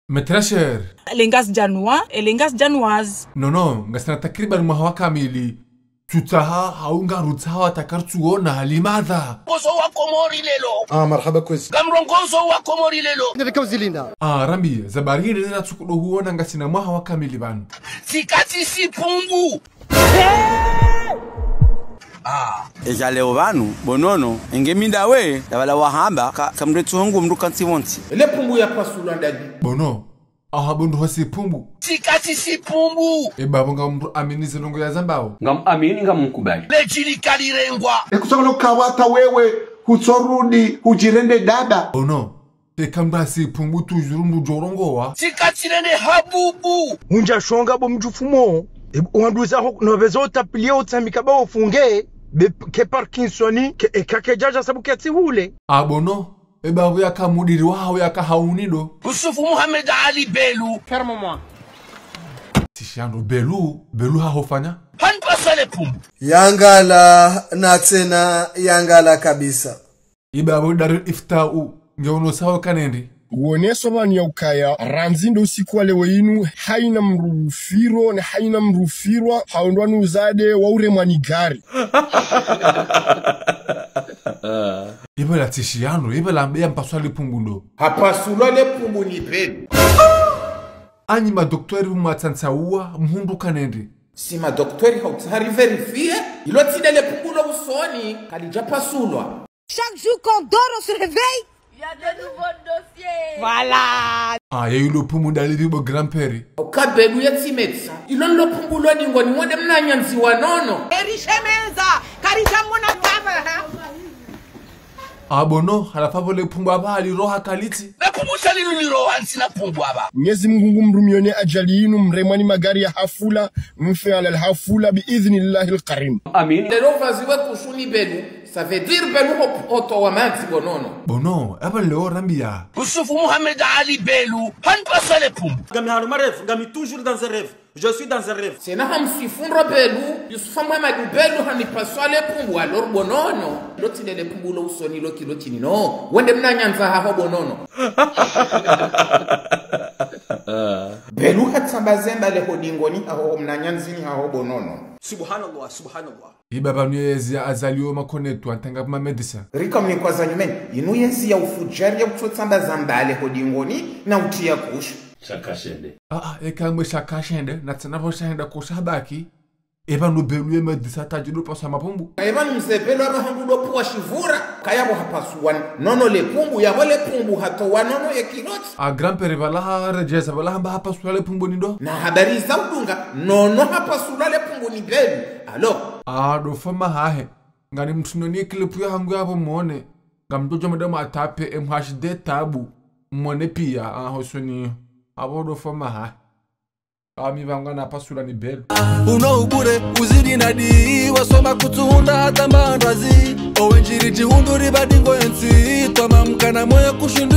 متراشر Elengas janwa, elengas janwaz. No, ngasina takriban mwaha kamili. Tutaha haunga rutaha takartuona limadha. Ngozo wa Komori lelo. مرحبا كويس. Gamrongozo wa Komori lelo. نذكر زلينا. Rambi, zabarini nina tukudohuona ngasina mwaha kamili banu. Sikati si pungu. Ejaleo vanu bonono engeminda we dabala wahamba kamretu hongu mruka ntiwonti Ele pumbu ya pasula ndani. Bono, ahabundu hosi pumbu. Sikati si pungu. Babo nga mru aminize longo ya zambao. Ngam amini ngam mkubali. Lejili kalirengwa. Ekusanga kawata wewe hutorudi hujirende dada. Bono, kambra si pumbu tujuru mujorongo wa. Sikati nene habubu. Unja shonga bo mjufumo. Wanduza ho novezo utapilia utamika ba ufunge. Ke Parkinsoni ke kakejaja sabu keti hule. Bono, babo ya kamudiri wao ya kahaunido. Yusufu Muhammad Ali Belu. Ferme-moi. Tishano Belu hahofanya. Hanpasale pumbu. Yangala na tena yangala kabisa. Babo darul iftau ngeuno sawa kanendi. Uoneso bani ya ukaya ranzindo usiku wale weinu haina mrufiro na haina mrufirwa haondwanu uzade waure manigari. Ibela tishiano, ibela mbea mpaswali pumbundo. Hapasula le pumbu ni penu. Anyi madoktori humatansaua mhundu kanendi. Si madoktori hautari verifie. Ilo tine le pumbu lo usoni. Kalija pasulwa. Chaque jour qu'on dort, on se réveille. Il y a de nouveaux dossiers. Voilà. Yeyu lo pumbu daliri bo grandpere. Okabelu ya timetsa. Ilo lo pumbu lo ningoni mwode mnanyanzi wanono. Erishemeza. Karijamuna kama. Bono, halafavo le pumbu abali roha kaliti. Na pumbu salilu ni roha nsina pumbu aba. Mwenyezi Mungu mrumione ajali yinu mremani magari ya hafula mfe ala hafula biidhnillahi alkarim. Amin. Lelo vaziwe kushuni belu. Ça veut dire belu oto wa manzi bonono. Bono, leo rambia. Yusufu Muhammad Ali Belu. Hanpasale pumbu. Gami haru ma rêve, gami toujours dans un rêve. Je suis dans un rêve. Sena hamsifundra belu. Yusufu Muhammad Belu hanipaswale pumbu alor bonono. Lotile le pumbu lo usoni lo kilotini no. Wende mnanyanza haho bonono. Belu hatsambazemba le hodingoni haho mnanyanzini haho bonono. Subhanallah, subhanallah. Baba nuyezi azaliyo makonetu antanga kuma medicine. Rika mnikwaza nyumen. Inuyezi ya ufujari ya utotsambaza le hodingoni na utia kushu. Shakashende. Ekangwe shakashende na tsanavo shahenda kushabaki. Eba no Belu ye medicine tajido pasa mapumbu. Eba mzebelo abahangudo puwa shivura. Kayabo hapasuwan. Nono le pumbu ya wale pumbu hatowa nono ya kiloti. Grandpere balaha rejeza balaha mba hapasula le pumbu nindo. Na habari za udunga. Nono hapasula le pumbu ni Belu. Alo. Do fama hahe. Ngani mtunoni klipu ya hangu yabo mwone. Ngamdojo madama atape MHD tabu. Mwone pia hosuni. Do fama hahe. Kami vangana pasula ni Belu. Unoubure uziri nadi wasoma kutuhunda hata mandazi owenjiri jihunduri badingo ensi twamamkana moyo kushindi